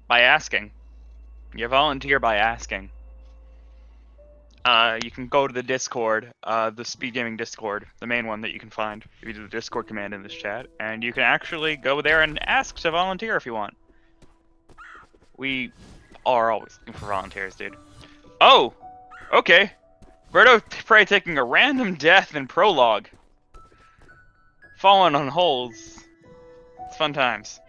by asking. You volunteer by asking. You can go to the Discord, the Speed Gaming Discord, the main one that you can find. You do the Discord command in this chat, and you can actually go there and ask to volunteer if you want. We are always looking for volunteers, dude. Oh! Okay. BirdoPrey taking a random death in prologue. Falling on holes. It's fun times.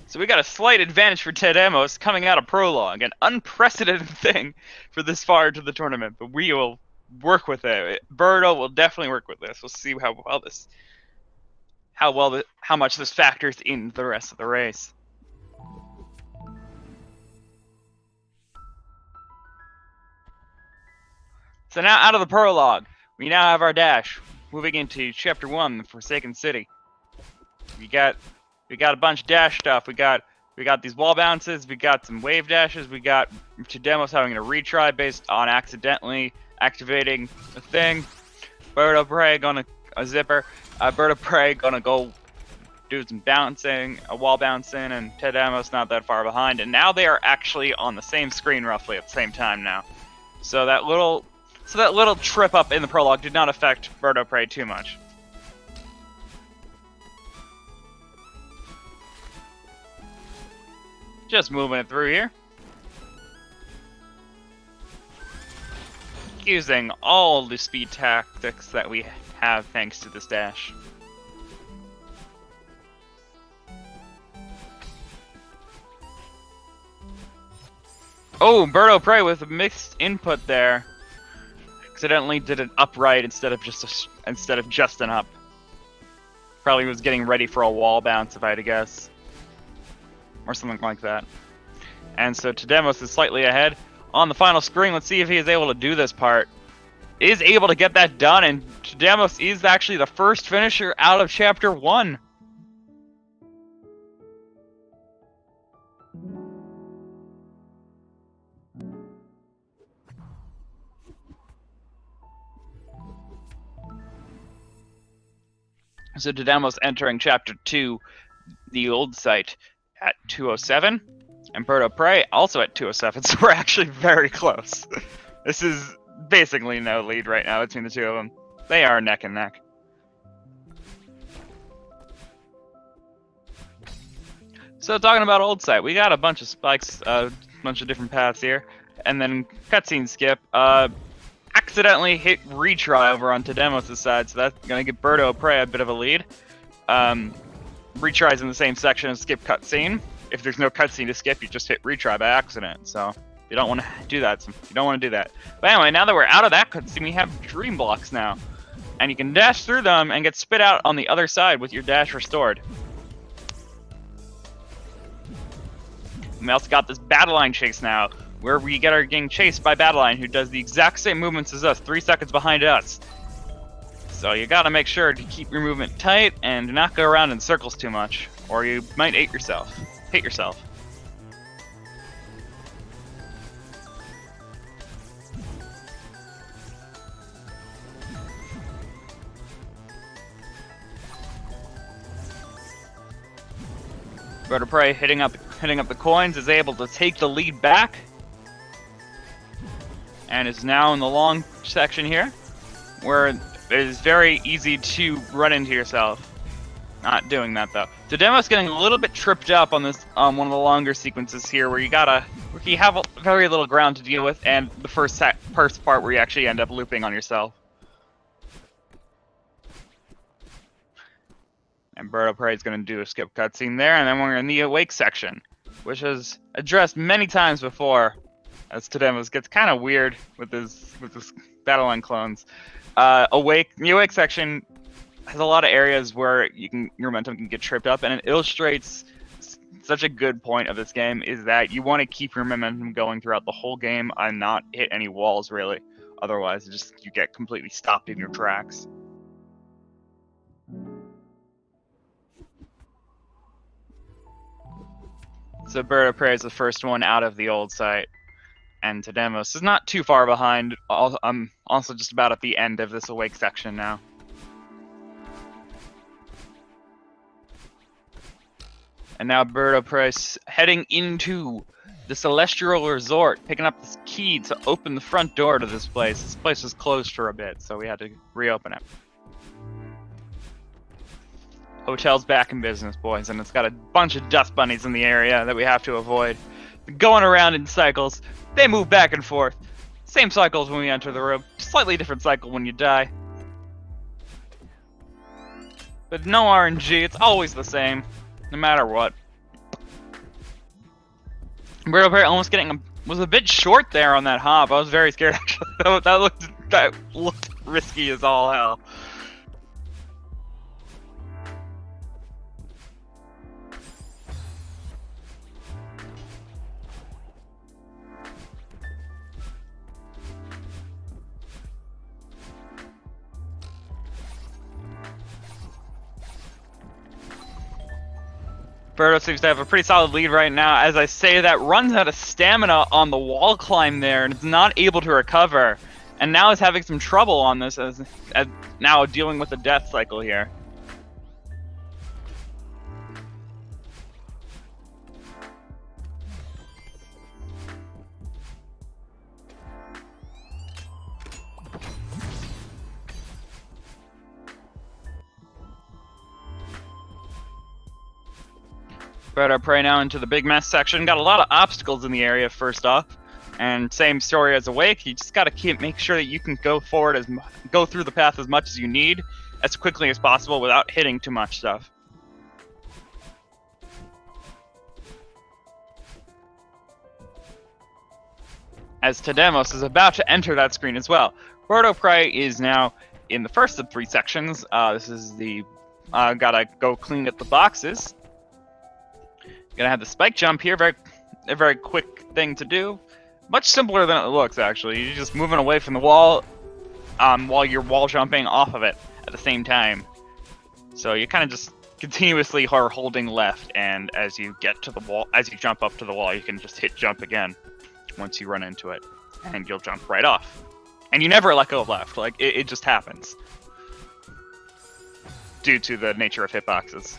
So we got a slight advantage for TeDeMos coming out of prologue, an unprecedented thing for this far into the tournament, but we will work with it. Birdo will definitely work with this. We'll see how much this factors in the rest of the race. So now out of the prologue, we now have our dash. Moving into chapter 1, the Forsaken City. We got a bunch of dash stuff. We got these wall bounces. We got some wave dashes. We got TeDeMos having a retry based on accidentally activating a thing. BirdoPrey gonna a zipper. BirdoPrey gonna go do some bouncing, a wall bouncing, and TeDeMos not that far behind. And now they are actually on the same screen roughly at the same time now. So that little trip up in the prologue did not affect BirdoPrey too much. Just moving it through here. Using all the speed tactics that we have thanks to this dash. Oh, BirdoPrey with a mixed input there. Accidentally did an upright instead of just an up. Probably was getting ready for a wall bounce if I had to guess. Or something like that. And so TeDeMos is slightly ahead. On the final screen, let's see if he is able to do this part. Is able to get that done, and TeDeMos is actually the first finisher out of chapter 1. So TeDeMos entering chapter 2, the old site, at 207, and BirdoPrey also at 207, so we're actually very close. This is basically no lead right now between the two of them. They are neck and neck. So talking about old site, we got a bunch of spikes, a bunch of different paths here, and then cutscene skip. Accidentally hit retry over on TeDeMos' side, so that's gonna give BirdoPrey a bit of a lead. Retries in the same section as skip cutscene. If there's no cutscene to skip, you just hit retry by accident. So you don't want to do that. But anyway, now that we're out of that cutscene, we have dream blocks now, and you can dash through them and get spit out on the other side with your dash restored. We also got this battle line chase now, where we are getting chased by battle line, who does the exact same movements as us, 3 seconds behind us. So you gotta make sure to keep your movement tight and not go around in circles too much, or you might hit yourself. BirdoPrey hitting up the coins is able to take the lead back, and is now in the long section here, where it is very easy to run into yourself. Not doing that though. TeDeMos getting a little bit tripped up on this one of the longer sequences here, where you have very little ground to deal with, and the first part where you actually end up looping on yourself. And BirdoPrey is going to do a skip cutscene there, and then we're in the Awake section, which is addressed many times before, as TeDeMos gets kind of weird with this battle line clones. The Awake section has a lot of areas where your momentum can get tripped up, and it illustrates such a good point of this game is that you want to keep your momentum going throughout the whole game and not hit any walls really. Otherwise, you get completely stopped in your tracks. So BirdoPrey is the first one out of the old site. And TeDeMos is not too far behind. I'm also just about at the end of this awake section now. And now BirdoPrey heading into the Celestial Resort, picking up this key to open the front door to this place. This place was closed for a bit, so we had to reopen it. Hotel's back in business, boys, and it's got a bunch of dust bunnies in the area that we have to avoid. They're going around in cycles. They move back and forth. Same cycles when we enter the room. Slightly different cycle when you die. But no RNG, it's always the same, no matter what. BirdoPrey almost was a bit short there on that hop. I was very scared actually. that looked risky as all hell. Birdo seems to have a pretty solid lead right now. As I say that, runs out of stamina on the wall climb there and is not able to recover. And now is having some trouble on this as now dealing with the death cycle here. BirdoPrey now into the big mess section. Got a lot of obstacles in the area first off, and same story as Awake. You just got to make sure that you can go forward go through the path as much as you need, as quickly as possible without hitting too much stuff. As TeDeMos is about to enter that screen as well. BirdoPrey is now in the first of 3 sections. This is the gotta go clean up the boxes. Gonna have the spike jump here, a very quick thing to do. Much simpler than it looks, actually. You're just moving away from the wall while you're wall jumping off of it at the same time. So you kind of just continuously are holding left, and as you get to the wall, as you jump up to the wall, you can just hit jump again once you run into it, and you'll jump right off. And you never let go of left, like it just happens. Due to the nature of hitboxes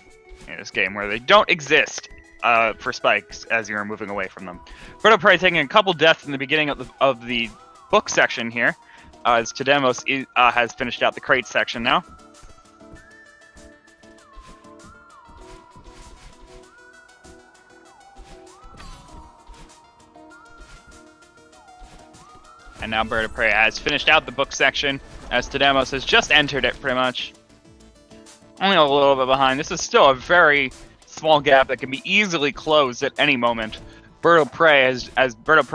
in this game, where they don't exist for spikes as you're moving away from them. BirdoPrey taking a couple deaths in the beginning of the book section here, as TeDeMos has finished out the crate section now. And now BirdoPrey has finished out the book section, as TeDeMos has just entered it pretty much. Only a little bit behind. This is still a very small gap that can be easily closed at any moment. BirdoPrey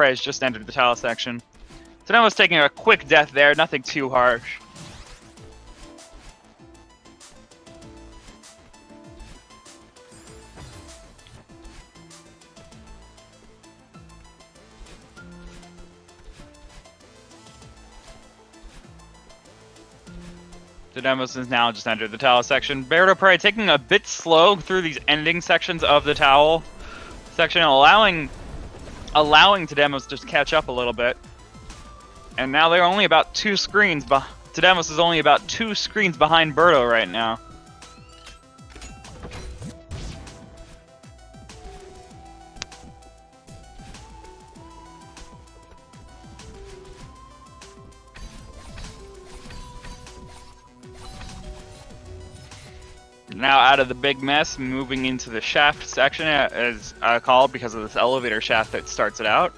has just entered the tile section. TeDeMos taking a quick death there, nothing too harsh. TeDeMos has now just entered the towel section. BirdoPrey taking a bit slow through these ending sections of the towel section, allowing TeDeMos to catch up a little bit. And now they're only about 2 screens. TeDeMos is only about 2 screens behind Birdo right now. Now out of the big mess, moving into the shaft section, as called because of this elevator shaft that starts it out.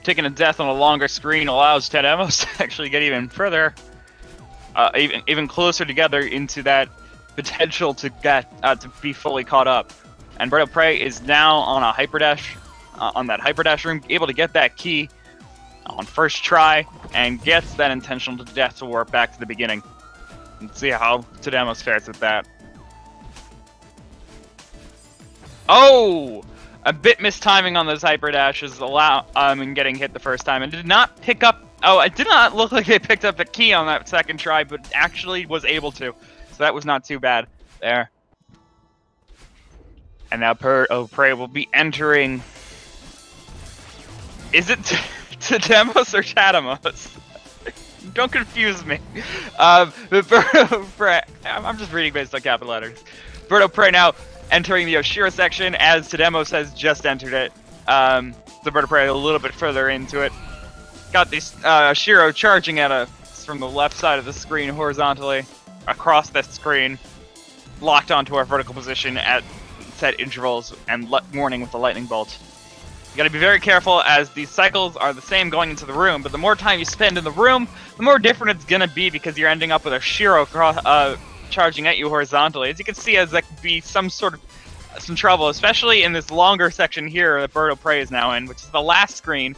Taking a death on a longer screen allows TeDeMos to actually get even further, even closer together into that potential to get to be fully caught up. And BirdoPrey is now on a hyperdash. On that hyperdash room, able to get that key on first try, and gets that intentional death to warp back to the beginning. Let's see how TeDeMos fares with that. Oh! A bit mistiming on those hyperdashes, and getting hit the first time, and did not pick up Oh, it did not look like they picked up the key on that second try, but actually was able to. So that was not too bad there. And now BirdoPrey will be entering... Is it TeDeMos or TeDeMos? Don't confuse me. But BirdoPrey... I'm just reading based on capital letters. BirdoPrey now entering the Oshiro section as TeDeMos has just entered it. So BirdoPrey a little bit further into it. Got these Oshiro charging at us from the left side of the screen horizontally across the screen, locked onto our vertical position at set intervals and warning with the lightning bolt. You gotta be very careful as these cycles are the same going into the room, but the more time you spend in the room, the more different it's gonna be because you're ending up with a Shiro charging at you horizontally. As you can see, as that could be some trouble, especially in this longer section here that BirdoPrey is now in, which is the last screen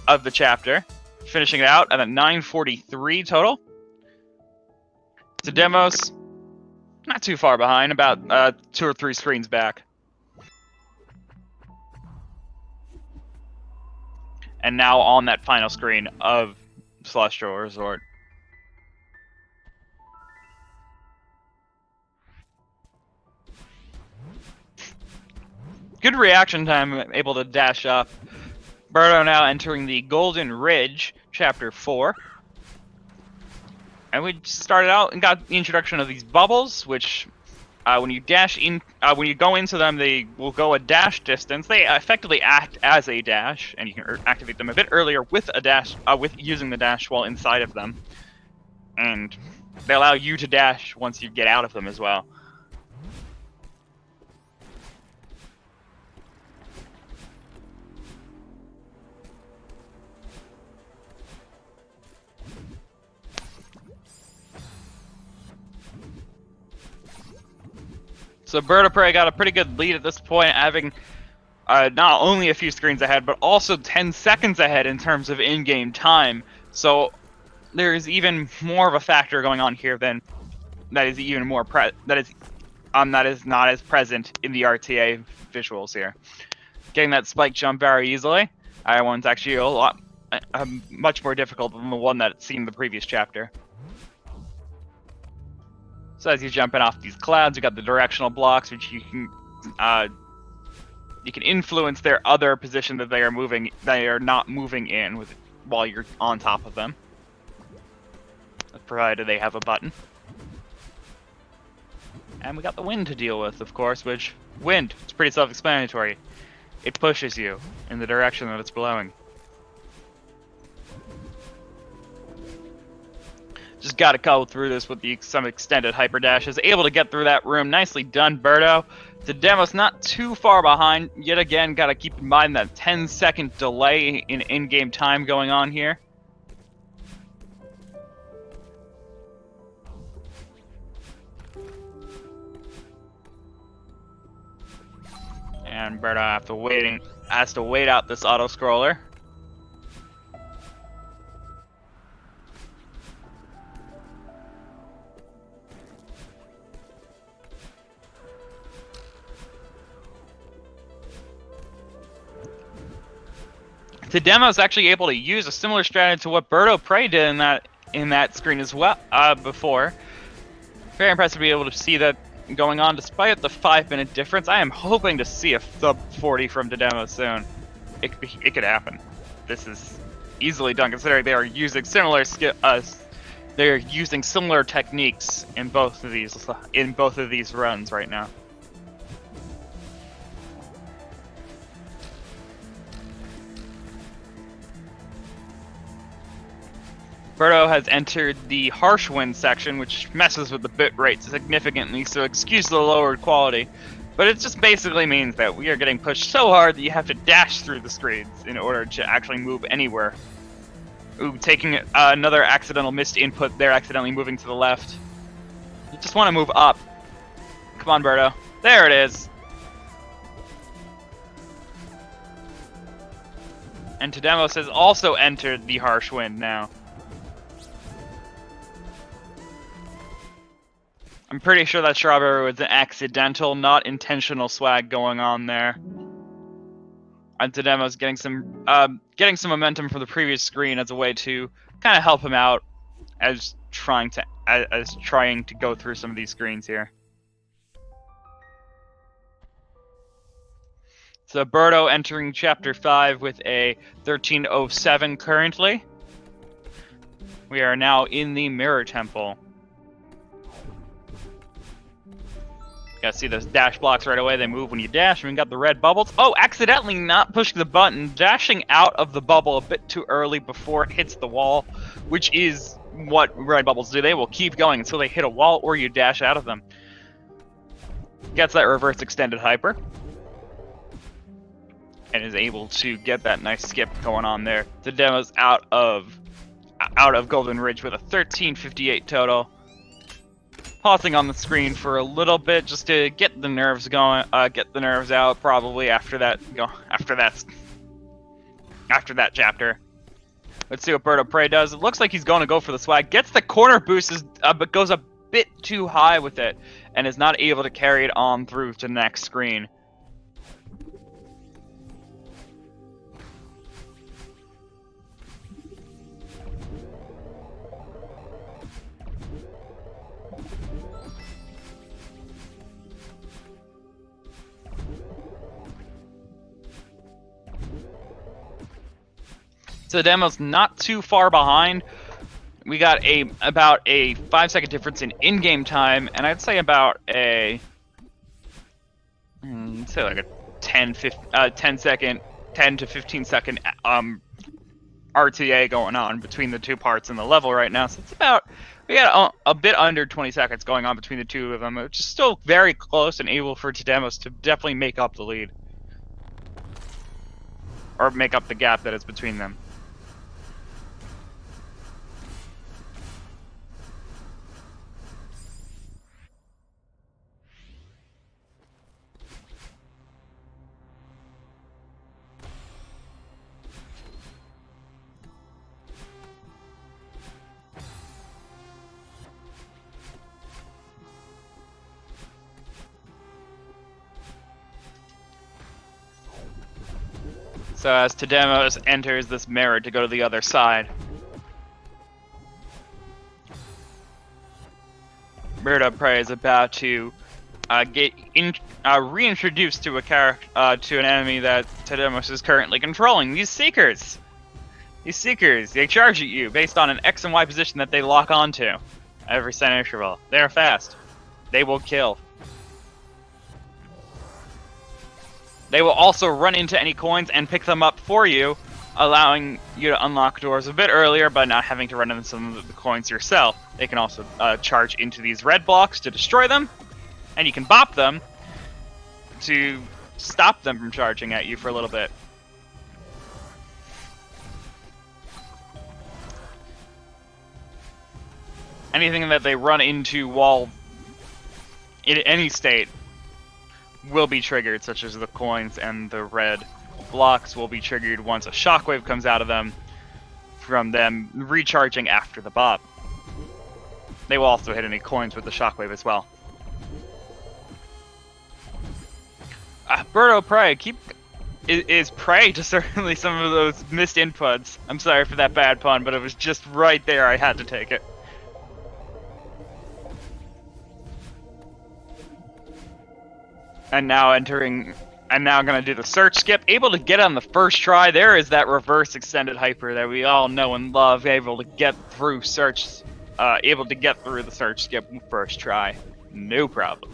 of the chapter. Finishing it out at a 943 total. TeDeMos, not too far behind, about 2 or 3 screens back. And now on that final screen of Celestial Resort. Good reaction time, able to dash up. Birdo now entering the Golden Ridge, Chapter 4. And we started out and got the introduction of these bubbles, which when you dash in, when you go into them, they will go a dash distance. They effectively act as a dash, and you can activate them a bit earlier with a dash, with using the dash while inside of them. And they allow you to dash once you get out of them as well. So BirdoPrey got a pretty good lead at this point, having not only a few screens ahead, but also 10 seconds ahead in terms of in-game time. So there's even more of a factor going on here than that is even more that is not as present in the RTA visuals here. Getting that spike jump very easily. That one's actually a lot much more difficult than the one that's seen in the previous chapter. So as you're jumping off these clouds, you got the directional blocks, which you can influence their other position that they are not moving in with while you're on top of them, provided they have a button. And we got the wind to deal with, of course. Which wind? It's pretty self-explanatory. It pushes you in the direction that it's blowing. Just got to go through this with some extended hyper dashes. Able to get through that room. Nicely done, Birdo. TeDeMos not too far behind. Yet again, got to keep in mind that 10-second delay in in-game time going on here. And Birdo has to wait out this auto scroller. TeDeMos is actually able to use a similar strategy to what BirdoPrey did in that screen as well before. Very impressive to be able to see that going on despite the 5-minute difference. I am hoping to see a sub 40 from TeDeMos soon. It could happen. This is easily done considering they are using similar they're using similar techniques in both of these runs right now. Birdo has entered the harsh wind section, which messes with the bit rate significantly, so excuse the lowered quality. But it just basically means that we are getting pushed so hard that you have to dash through the screens in order to actually move anywhere. Ooh, taking another accidental missed input there, accidentally moving to the left. You just want to move up. Come on, Birdo. There it is. And TeDeMos has also entered the harsh wind now. I'm pretty sure that strawberry was an accidental, not intentional swag going on there. And TeDeMos getting some momentum from the previous screen as a way to kind of help him out as trying to go through some of these screens here. So Birdo entering Chapter 5 with a 1307 currently. We are now in the Mirror Temple. Gotta see those dash blocks right away. They move when you dash, and we got the red bubbles. Oh, accidentally not pushing the button, dashing out of the bubble a bit too early before it hits the wall, which is what red bubbles do. They will keep going until they hit a wall or you dash out of them. Gets that reverse extended hyper. And is able to get that nice skip going on there. TeDeMos out of Golden Ridge with a 1358 total. Pausing on the screen for a little bit just to get the nerves going, get the nerves out. Probably after that chapter. Let's see what BirdoPrey does. It looks like he's going to go for the swag. Gets the corner boost, but goes a bit too high with it, and is not able to carry it on through to the next screen. So TeDeMos not too far behind. We got about a 5-second difference in-game time, and I'd say about a say like a 10 to 15 second RTA going on between the two parts in the level right now. So it's about, we got a bit under 20 seconds going on between the two of them, which is still very close and able for TeDeMos to definitely make up the lead, or make up the gap that is between them. So as TeDeMos enters this mirror to go to the other side, BirdoPrey is about to get reintroduced to a character, to an enemy that TeDeMos is currently controlling. These Seekers, they charge at you based on an X and Y position that they lock onto every set interval. They are fast. They will kill. They will also run into any coins and pick them up for you, allowing you to unlock doors a bit earlier, but not having to run into some of the coins yourself. They can also charge into these red blocks to destroy them, and you can bop them to stop them from charging at you for a little bit. Anything that they run into wall in any state will be triggered, such as the coins and the red blocks will be triggered once a shockwave comes out of them from them recharging after the bop. They will also hit any coins with the shockwave as well. BirdoPrey is prey to certainly some of those missed inputs. I'm sorry for that bad pun, but it was just right there. I had to take it. And now gonna do the search skip. Able to get on the first try. There is that reverse extended hyper that we all know and love. Able to get through the search skip first try. No problem.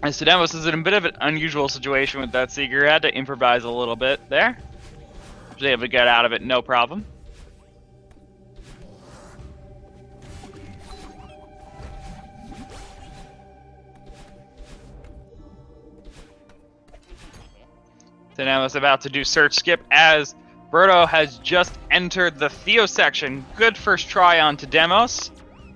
And TeDeMos is in a bit of an unusual situation with that Seeker. Had to improvise a little bit there. Was able to get out of it, no problem. TeDeMos about to do search skip as Birdo has just entered the Theo section. Good first try on TeDeMos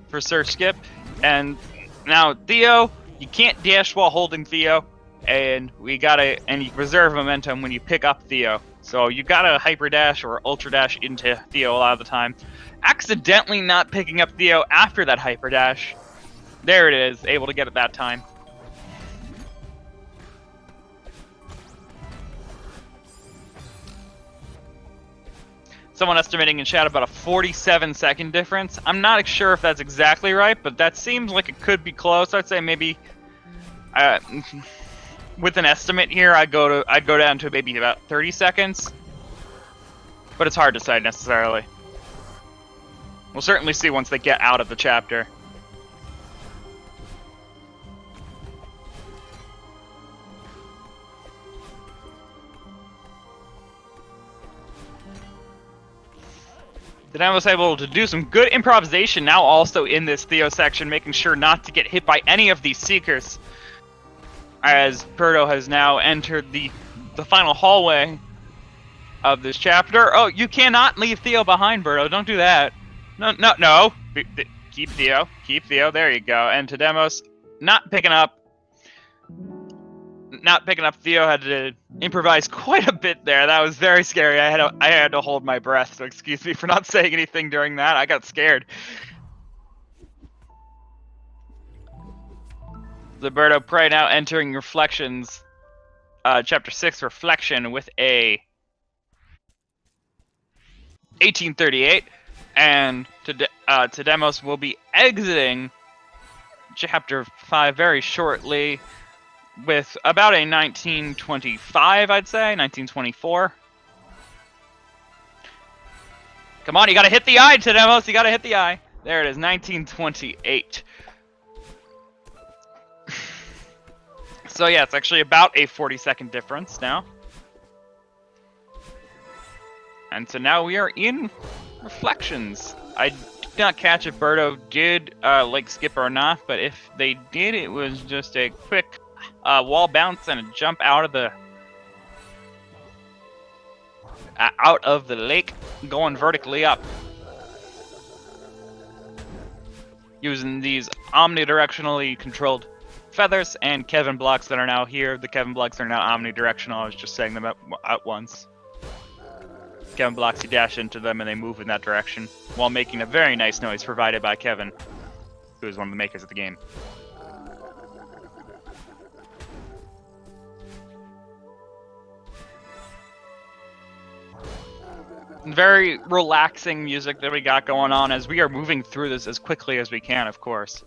for search skip. And now Theo, you can't dash while holding Theo, and you preserve momentum when you pick up Theo. So you gotta hyper dash or ultra dash into Theo a lot of the time. Accidentally not picking up Theo after that hyper dash. There it is, able to get it that time. someone estimating in chat about a 47-second difference. I'm not sure if that's exactly right, but that seems like it could be close. I'd say maybe with an estimate here, I'd go down to maybe about 30 seconds. But it's hard to say necessarily. We'll certainly see once they get out of the chapter. Then I was able to do some good improvisation now also in this Theo section, making sure not to get hit by any of these Seekers. As Birdo has now entered the final hallway of this chapter. Oh, you cannot leave Theo behind, Birdo. Don't do that. No. Keep Theo. Keep Theo. There you go. And TeDeMos not picking up. Theo had to improvise quite a bit there. That was very scary. I had to hold my breath, so excuse me for not saying anything during that. I got scared. The BirdoPrey now entering Reflections, Chapter 6, Reflection, with a 1838, and TeDeMos will be exiting Chapter 5 very shortly with about a 1925, I'd say, 1924. Come on, you gotta hit the eye, TeDeMos, you gotta hit the eye. There it is, 1928. So yeah, it's actually about a 40-second difference now. And so now we are in Reflections. I did not catch if Birdo did like skip or not, but if they did, it was just a quick wall bounce and a jump out of the lake, going vertically up. Using these omnidirectionally controlled feathers and Kevin blocks that are now here. The Kevin blocks are now omnidirectional. I was just saying them at once. Kevin blocks, you dash into them and they move in that direction while making a very nice noise provided by Kevin, who is one of the makers of the game. Very relaxing music that we got going on as we are moving through this as quickly as we can, of course.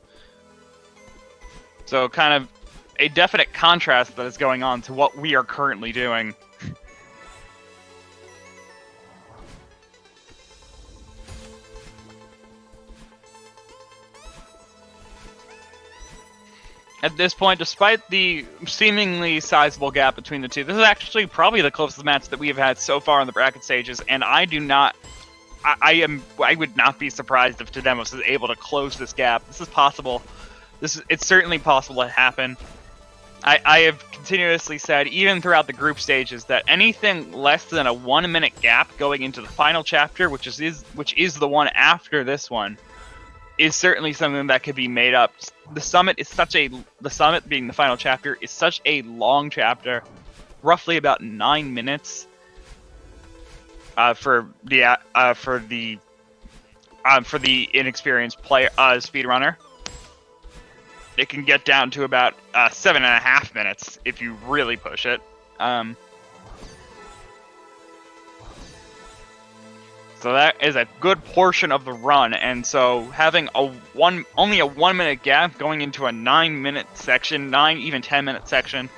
So kind of a definite contrast that is going on to what we are currently doing. At this point, despite the seemingly sizable gap between the two, this is actually probably the closest match that we have had so far in the bracket stages, and I would not be surprised if TeDeMos is able to close this gap. This is possible. It's certainly possible to happen. I have continuously said, even throughout the group stages, that anything less than a 1-minute gap going into the final chapter, which is the one after this one, is certainly something that could be made up. The summit being the final chapter is such a long chapter, roughly about 9 minutes for the inexperienced player speedrunner. It can get down to about 7.5 minutes if you really push it. So that is a good portion of the run, and so having only a 1-minute gap going into a 9-minute section, even 10-minute section,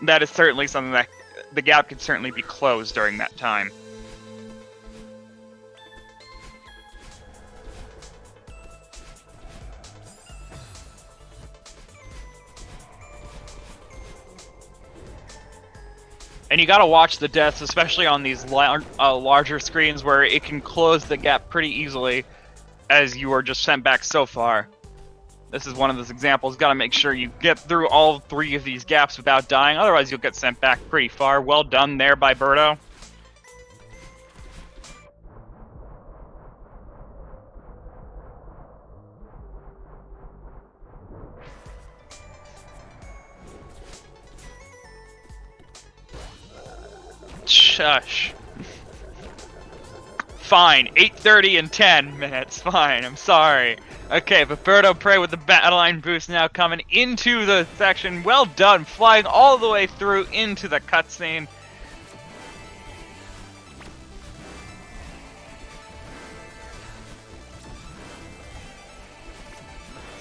that is certainly something that the gap could certainly be closed during that time. And you gotta watch the deaths, especially on these larger screens where it can close the gap pretty easily as you are just sent back so far. This is one of those examples. Gotta make sure you get through all 3 of these gaps without dying, otherwise you'll get sent back pretty far. Well done there by Birdo. Shush. Fine, 8:30 and 10 minutes. Fine, I'm sorry. Okay, but BirdoPrey with the battle line boost now coming into the section. Well done, flying all the way through into the cutscene.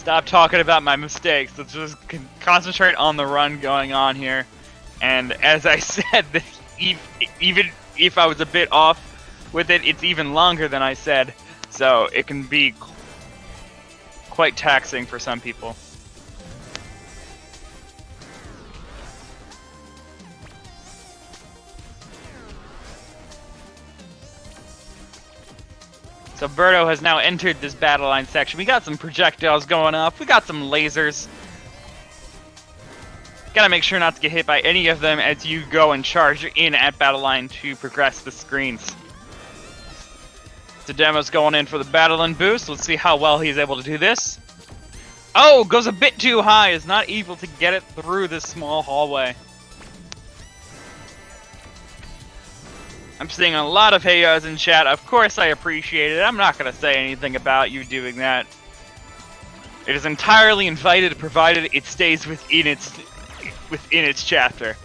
stop talking about my mistakes. Let's just concentrate on the run going on here. And as I said, even if I was a bit off with it, it's even longer than I said. So it can be quite taxing for some people. So Birdo has now entered this battle line section. We got some projectiles going off. We got some lasers. Gotta make sure not to get hit by any of them as you go and charge in at battle line to progress the screens. TeDeMos going in for the battle line boost. Let's see how well he's able to do this. Oh, goes a bit too high. Is not able to get it through this small hallway. I'm seeing a lot of hey-yos in chat. Of course I appreciate it. I'm not going to say anything about you doing that. It is entirely invited, provided it stays within its chapter.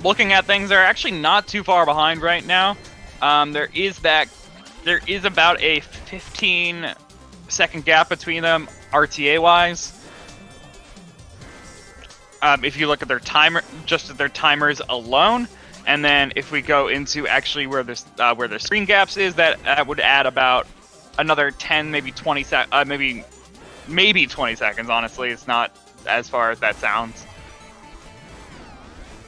Looking at things, they're actually not too far behind right now. There is about a 15-second gap between them, RTA-wise. If you look at their timer, just at their timers alone, and then if we go into actually where their screen gaps is, that would add about another 10, maybe 20 maybe 20 seconds. Honestly, it's not as far as that sounds.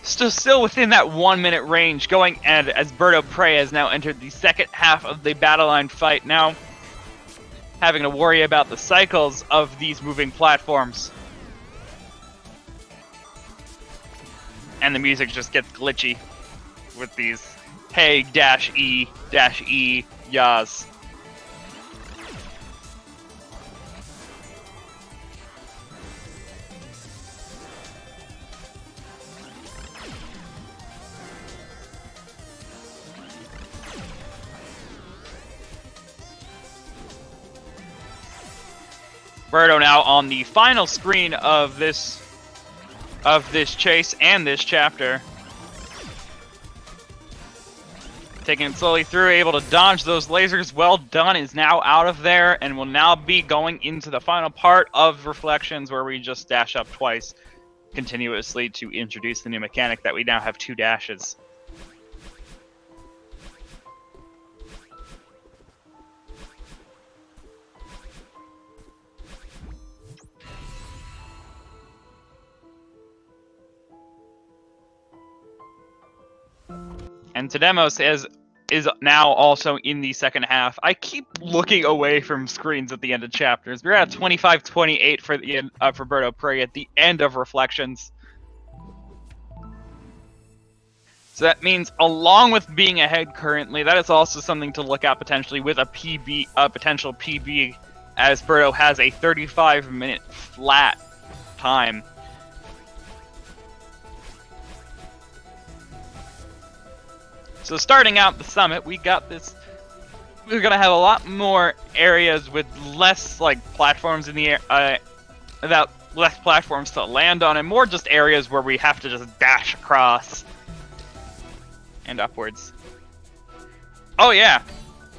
Still within that 1 minute range, going and as BirdoPrey has now entered the second half of the battle line fight, now having to worry about the cycles of these moving platforms. And the music just gets glitchy with these hey dash E yas. Birdo now on the final screen of this chase and this chapter. Taking it slowly through, able to dodge those lasers. Well done, is now out of there and will now be going into the final part of Reflections, where we just dash up twice continuously to introduce the new mechanic that we now have 2 dashes. And TeDeMos is now also in the second half. I keep looking away from screens at the end of chapters. We're at 25-28 for the for BirdoPrey at the end of Reflections. So that means, along with being ahead currently, that is also something to look at potentially with a potential PB, as Birdo has a 35-minute flat time. So starting out the summit, we got this. We're gonna have a lot more areas with less platforms in the air, without less platforms to land on, and more just areas where we have to just dash across and upwards. Oh yeah,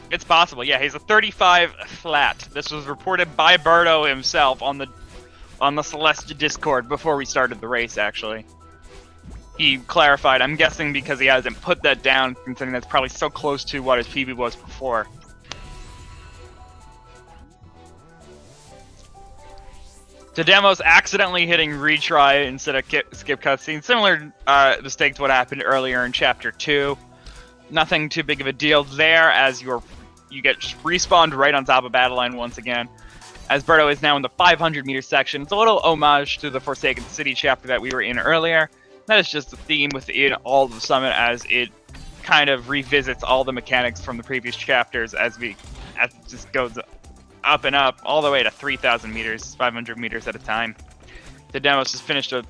it's possible. Yeah, he's a 35 flat. This was reported by Birdo himself on the Celeste Discord before we started the race. Actually, he clarified. I'm guessing because he hasn't put that down, considering that's probably so close to what his PB was before. TeDeMos accidentally hitting retry instead of skip cutscene. Similar mistake to what happened earlier in Chapter 2. Nothing too big of a deal there, as you get respawned right on top of Battle Line once again. As Birdo is now in the 500-meter section. It's a little homage to the Forsaken City chapter that we were in earlier. That is just the theme within all of the summit, as it kind of revisits all the mechanics from the previous chapters as it just goes up and up all the way to 3,000 meters, 500 meters at a time. TeDeMos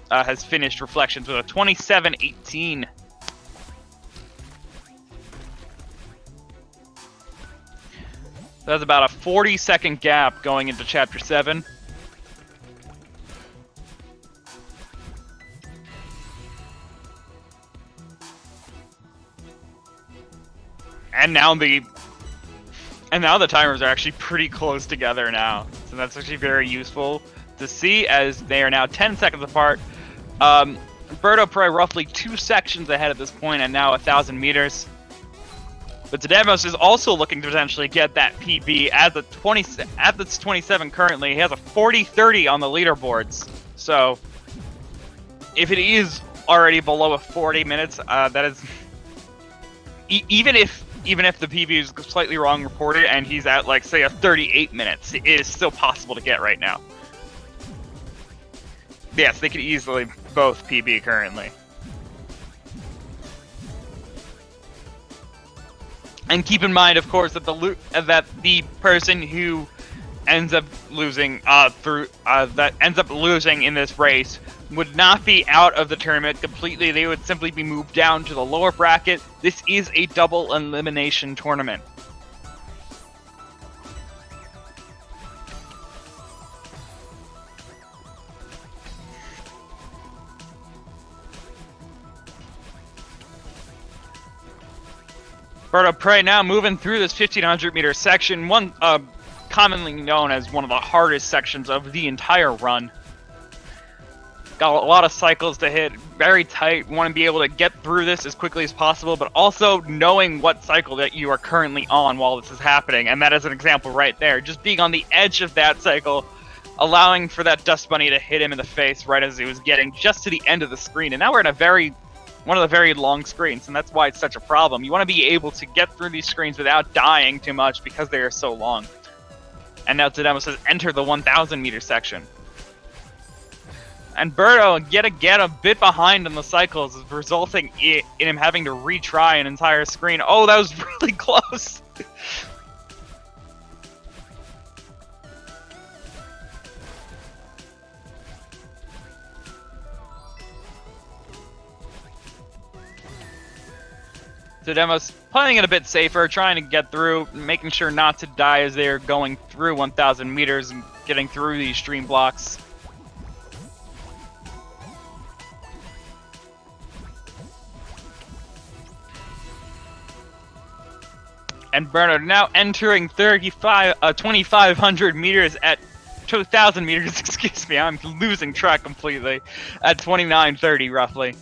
has finished Reflections with a 27:18. That's about a 40-second gap going into Chapter 7. And now the timers are actually pretty close together now. So that's actually very useful to see, as they are now 10 seconds apart. BirdoPrey roughly 2 sections ahead at this point, and now 1,000 meters. But TeDeMos is also looking to potentially get that PB at the 27 currently. He has a 40-30 on the leaderboards. So if it is already below a 40 minutes, that is even if the PB is slightly wrong reported and he's at, like, say, a 38 minutes, it is still possible to get right now. Yes, they could easily both PB currently. And keep in mind, of course, that the person who ends up losing in this race would not be out of the tournament completely. They would simply be moved down to the lower bracket. This is a double elimination tournament. BirdoPrey now moving through this 1,500-meter section, commonly known as one of the hardest sections of the entire run. Got a lot of cycles to hit, very tight. Want to be able to get through this as quickly as possible, but also knowing what cycle that you are currently on while this is happening. And that is an example right there. Just being on the edge of that cycle, allowing for that dust bunny to hit him in the face right as he was getting just to the end of the screen. And now we're in one of the very long screens, and that's why it's such a problem. You want to be able to get through these screens without dying too much because they are so long. And now TeDeMos has entered the 1,000-meter section. And Birdo, yet again, a bit behind on the cycles, is resulting in him having to retry an entire screen. Oh, that was really close! TeDeMos playing it a bit safer, trying to get through, making sure not to die as they are going through 1,000 meters and getting through these stream blocks. And Birdo now entering 2,500 meters at 2,000 meters, excuse me, I'm losing track completely, at 29:30 roughly.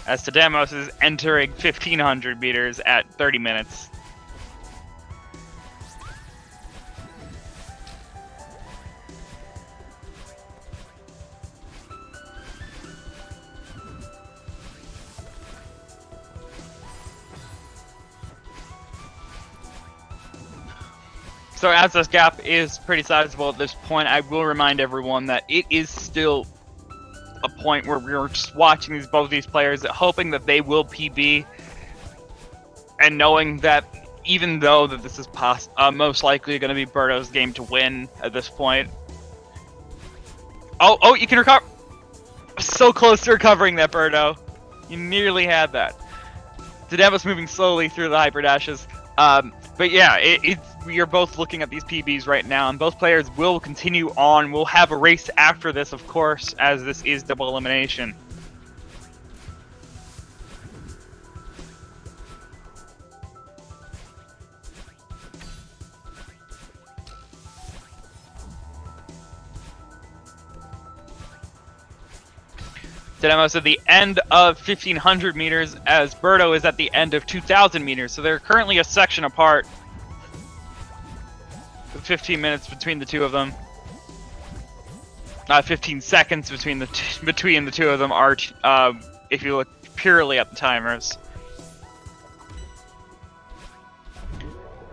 As TeDeMos is entering 1,500 meters at 30 minutes. So as this gap is pretty sizable at this point, I will remind everyone that it is still a point where we're just watching both these players, hoping that they will PB, and knowing that even though that this is most likely going to be Birdo's game to win at this point. Oh, you can recover! So close to recovering that, Birdo. You nearly had that. TeDeMos moving slowly through the hyper dashes. But yeah, we are both looking at these PBs right now, and both players will continue on. We'll have a race after this, of course, as this is double elimination. TeDeMos at the end of 1,500 meters, as Birdo is at the end of 2,000 meters. So they're currently a section apart. 15 minutes between the two of them. 15 seconds between the two of them are, if you look purely at the timers.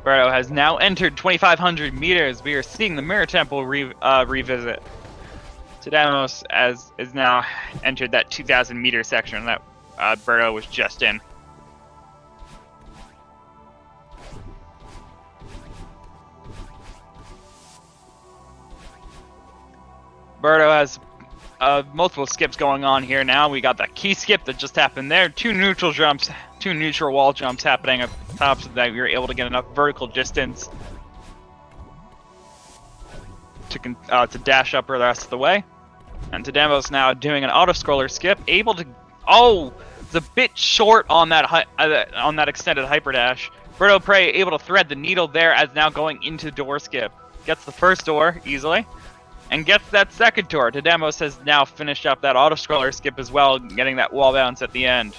Birdo has now entered 2,500 meters. We are seeing the Mirror Temple revisit. TeDeMos is now entered that 2,000 meter section that Birdo was just in. Birdo has multiple skips going on here now. We got that key skip that just happened there. Two neutral wall jumps happening at the top so that we were able to get enough vertical distance to dash up the rest of the way. And TeDeMos now doing an auto-scroller skip, able to... Oh! It's a bit short on that extended hyper dash. BirdoPrey able to thread the needle there as now going into door skip. Gets the first door easily. And gets that second door. TeDeMos has now finished up that auto-scroller skip as well, getting that wall bounce at the end.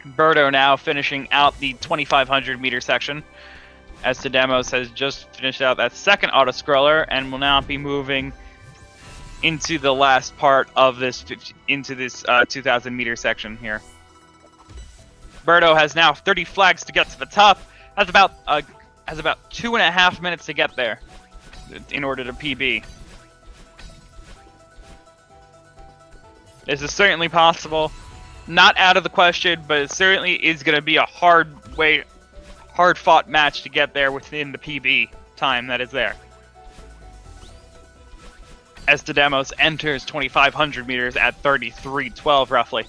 Birdo now finishing out the 2,500 meter section, as TeDeMos has just finished out that second auto-scroller and will now be moving into the last part of this, into this 2,000 meter section here. Birdo has now 30 flags to get to the top. Has about 2.5 minutes to get there in order to PB. This is certainly possible. Not out of the question, but it certainly is going to be a hard-fought match to get there within the PB time that is there. As TeDeMos enters 2,500 meters at 33:12 roughly.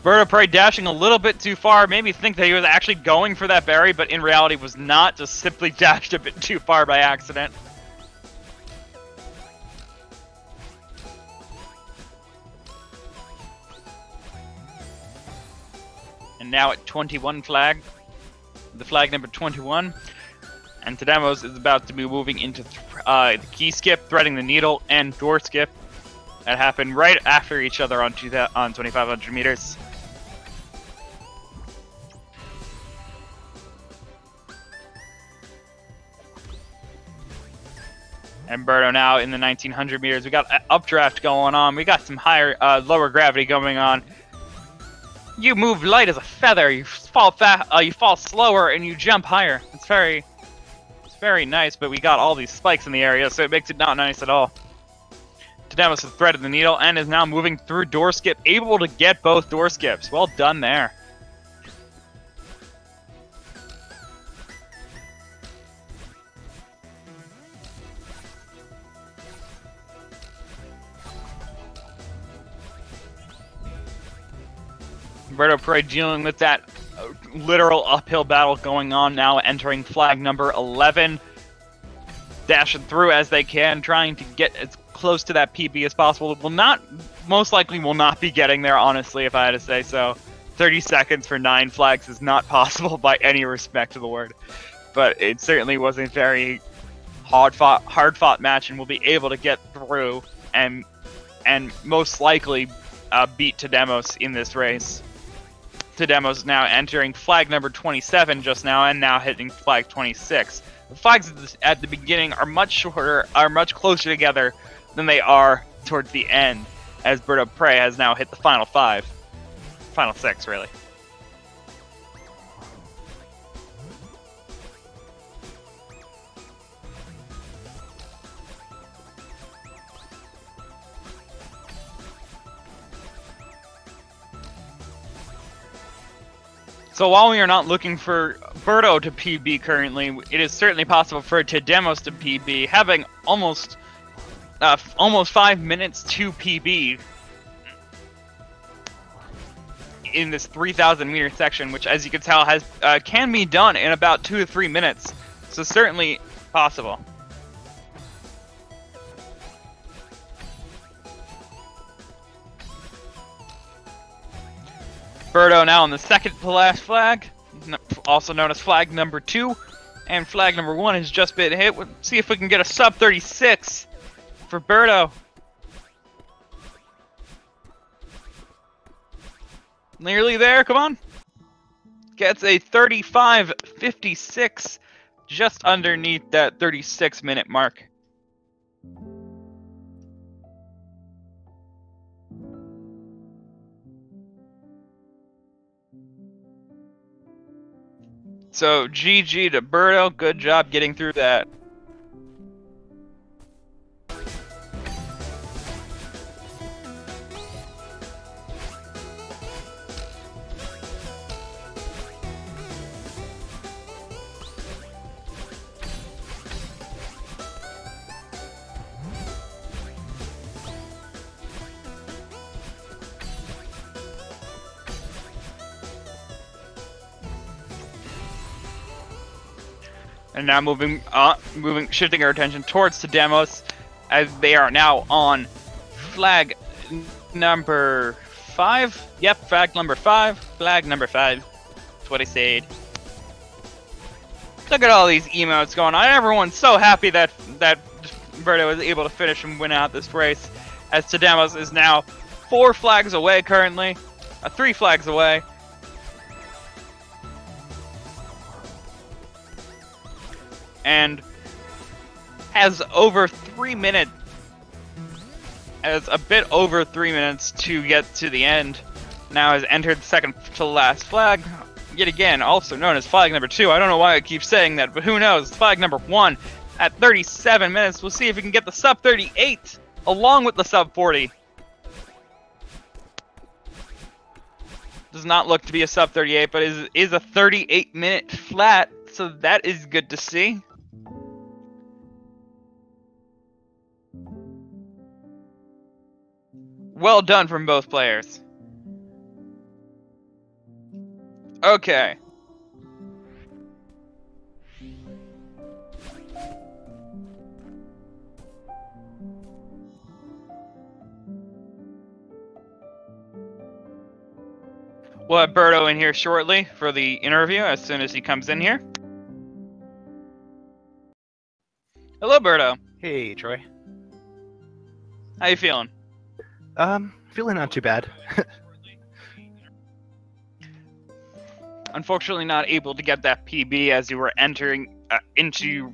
BirdoPrey dashing a little bit too far, made me think that he was actually going for that berry, but in reality was not, just simply dashed a bit too far by accident. And now at 21 flag, the flag number 21, and TeDeMos is about to be moving into the key skip, threading the needle, and door skip that happened right after each other on 2,500 meters. And Birdo now in the 1,900 meters. We got an updraft going on. We got some lower gravity going on. You move light as a feather. You fall you fall slower, and you jump higher. It's very nice. But we got all these spikes in the area, so it makes it not nice at all. TeDeMos has threaded the needle and is now moving through door skip, able to get both door skips. Well done there. BirdoPrey dealing with that literal uphill battle going on now, entering flag number 11. Dashing through as they can, trying to get as close to that PB as possible. Most likely will not be getting there, honestly, if I had to say so. 30 seconds for 9 flags is not possible by any respect to the word. But it certainly was a very hard-fought match, and will be able to get through and most likely beat TeDeMos in this race. TeDeMos now entering flag number 27 just now, and now hitting flag 26. The flags at the beginning are much shorter, are much closer together than they are towards the end, as BirdoPrey has now hit the final 6 really. So while we are not looking for Birdo to PB currently, it is certainly possible for TeDeMos to PB, having almost 5 minutes to PB in this 3,000 meter section, which, as you can tell, can be done in about 2 to 3 minutes. So certainly possible. Birdo now on the second to last flag, also known as flag number 2, and flag number 1 has just been hit. Let's see if we can get a sub 36 for Birdo. Nearly there, come on. Gets a 35.56, just underneath that 36-minute mark. So, GG to Birdo, good job getting through that. And now shifting our attention towards TeDeMos, as they are now on flag number 5. Yep, flag number 5. Flag number 5. That's what I said. Look at all these emotes going on. Everyone's so happy that Birdo was able to finish and win out this race, as TeDeMos is now 4 flags away currently. 3 flags away. And has over 3 minutes, has a bit over 3 minutes to get to the end. Now has entered the second to last flag, yet again, also known as flag number 2. I don't know why I keep saying that, but who knows? Flag number 1 at 37 minutes. We'll see if we can get the sub 38 along with the sub 40. Does not look to be a sub 38, but is a 38-minute flat, so that is good to see. Well done from both players. Okay. We'll have Birdo in here shortly for the interview as soon as he comes in here. Hello, Birdo. Hey, Troy. How you feeling? Feeling not too bad. Unfortunately not able to get that PB as you were entering into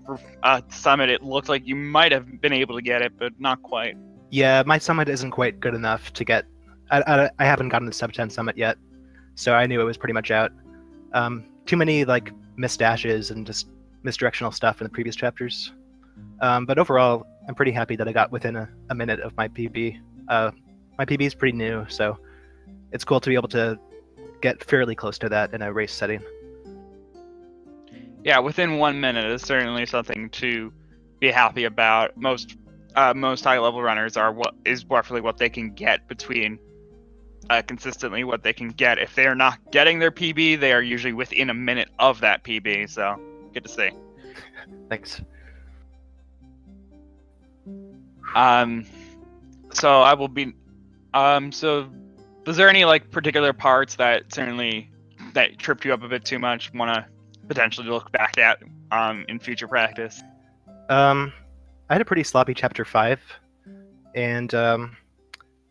Summit. It looked like you might have been able to get it, but not quite. Yeah, my Summit isn't quite good enough to get... I haven't gotten the sub 10 Summit yet, so I knew it was pretty much out. Too many, like, missed dashes and just misdirectional stuff in the previous chapters. But overall, I'm pretty happy that I got within a minute of my PB. My PB is pretty new, so it's cool to be able to get fairly close to that in a race setting. Yeah, within 1 minute is certainly something to be happy about. Most high-level runners is roughly what they can get between consistently what they can get. If they are not getting their PB, they are usually within a minute of that PB. So good to see. Thanks. So I will be. So was there any like particular parts that tripped you up a bit too much? Want to potentially look back at in future practice? I had a pretty sloppy chapter 5, and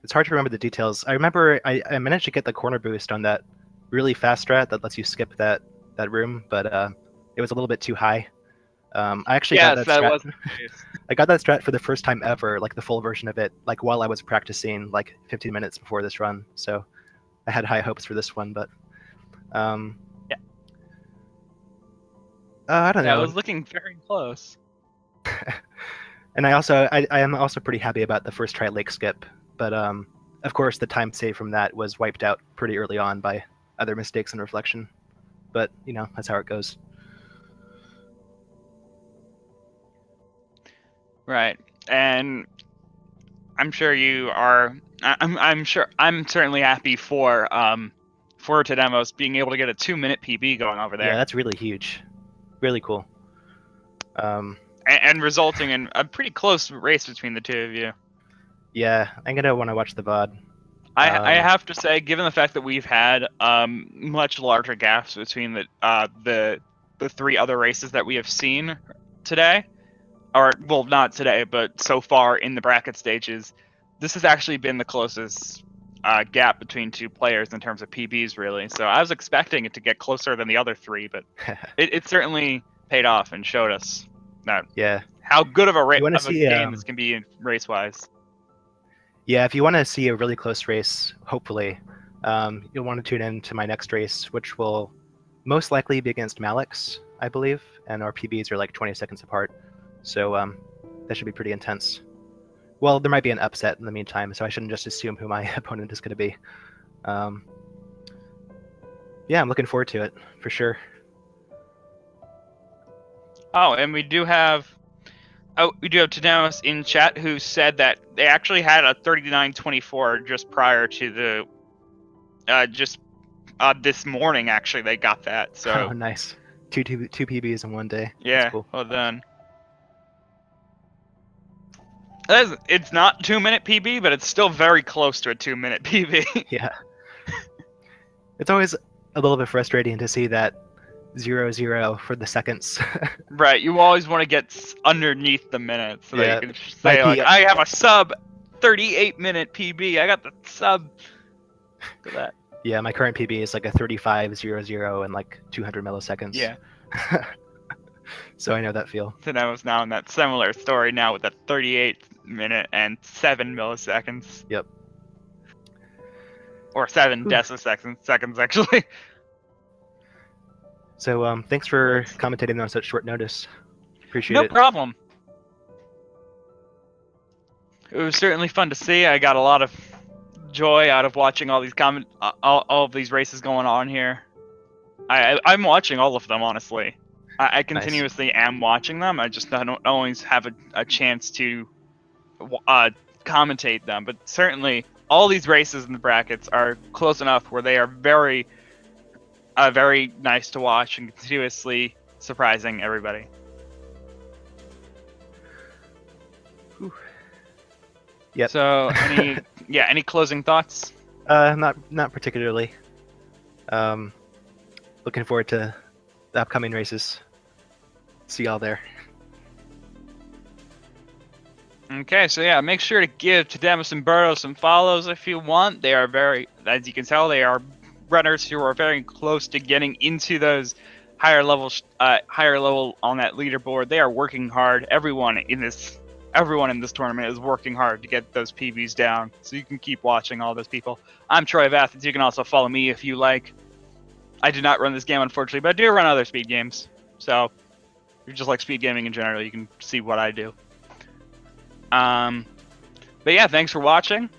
it's hard to remember the details. I remember I managed to get the corner boost on that really fast strat that lets you skip that room, but it was a little bit too high. I actually got that strat. Was I got that strat for the first time ever, like the full version of it, like while I was practicing, like 15 minutes before this run. So I had high hopes for this one, but yeah. I don't know. I was looking very close. And I am also pretty happy about the first try lake skip, but of course the time save from that was wiped out pretty early on by other mistakes and reflection. But you know, that's how it goes. Right, and I'm sure you are. I'm certainly happy for TeDeMos being able to get a 2-minute PB going over there. Yeah, that's really huge, really cool. And resulting in a pretty close race between the two of you. Yeah, I'm gonna want to watch the VOD. I have to say, given the fact that we've had much larger gaps between the 3 other races that we have seen today. Or, well, not today, but so far in the bracket stages, this has actually been the closest gap between 2 players in terms of PBs, really. So I was expecting it to get closer than the other 3, but it certainly paid off and showed us that how good of a game this can be race-wise. Yeah, if you want to see a really close race, hopefully, you'll want to tune in to my next race, which will most likely be against Malix, I believe, and our PBs are like 20 seconds apart. So that should be pretty intense. Well, there might be an upset in the meantime, so I shouldn't just assume who my opponent is going to be. Yeah, I'm looking forward to it, for sure. Oh, and we do have TeDeMos in chat who said that they actually had a 39.24 just prior to the this morning. Actually, they got that. So oh, nice. two PBs in one day. Yeah, That's cool. well done. It's not 2-minute PB, but it's still very close to a 2-minute PB. Yeah. It's always a little bit frustrating to see that 0-0 for the seconds. Right, you always want to get underneath the minutes so Yeah. that you can say, like, I have a sub 38-minute PB. I got the sub to that. Yeah, my current PB is like a 35-0-0 in like 200 milliseconds. Yeah. So I know that feel. TeDeMos now in that similar story now with a 38-minute and 7 milliseconds. Yep. Or 7 deciseconds, actually. So thanks for commentating on such short notice. Appreciate No it. problem. It was certainly fun to see. I got a lot of joy out of watching all these all of these races going on here. I'm watching all of them, honestly. I continuously am watching them. I just don't always have a chance to commentate them. But certainly, all these races in the brackets are close enough where they are very, very nice to watch and continuously surprising everybody. Yep. So, any closing thoughts? Not particularly. Looking forward to the upcoming races. See y'all there. Okay, so yeah, make sure to give TeDeMos and Birdo some follows if you want. They are very, as you can tell, they are runners who are very close to getting into those higher level on that leaderboard. They are working hard. Everyone in this tournament is working hard to get those PBs down, so you can keep watching all those people. I'm Troy of Athens. You can also follow me if you like. I do not run this game, unfortunately, but I do run other speed games. So, if you just like speed gaming in general, you can see what I do. But yeah, thanks for watching.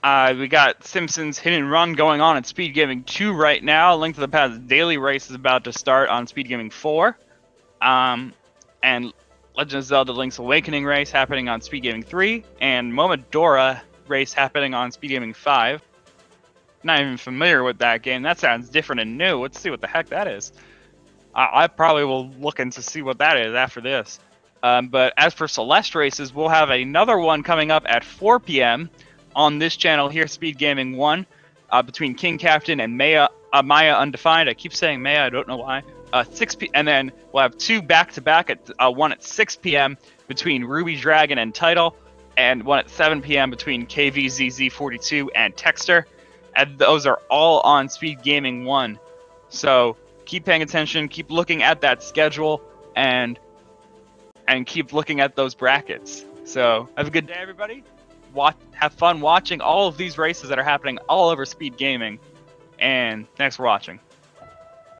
We got Simpsons Hit and Run going on at Speed Gaming 2 right now. Link to the Path's daily race is about to start on Speed Gaming 4. And Legend of Zelda Link's Awakening race happening on Speed Gaming 3. And Momodora race happening on Speed Gaming 5. Not even familiar with that game. That sounds different and new. Let's see what the heck that is. I probably will look into see what that is after this. But as for Celeste races, we'll have another one coming up at 4 p.m. on this channel here, Speed Gaming 1, between King Captain and Maya Undefined. I keep saying Maya, I don't know why. 6 p. And then we'll have two back-to-back, one at 6 p.m. between Ruby Dragon and Title, and one at 7 p.m. between KVZZ42 and Texter. And those are all on Speed Gaming 1. So keep paying attention, keep looking at that schedule, and keep looking at those brackets. So have a good day, everybody. Have fun watching all of these races that are happening all over Speed Gaming. And thanks for watching.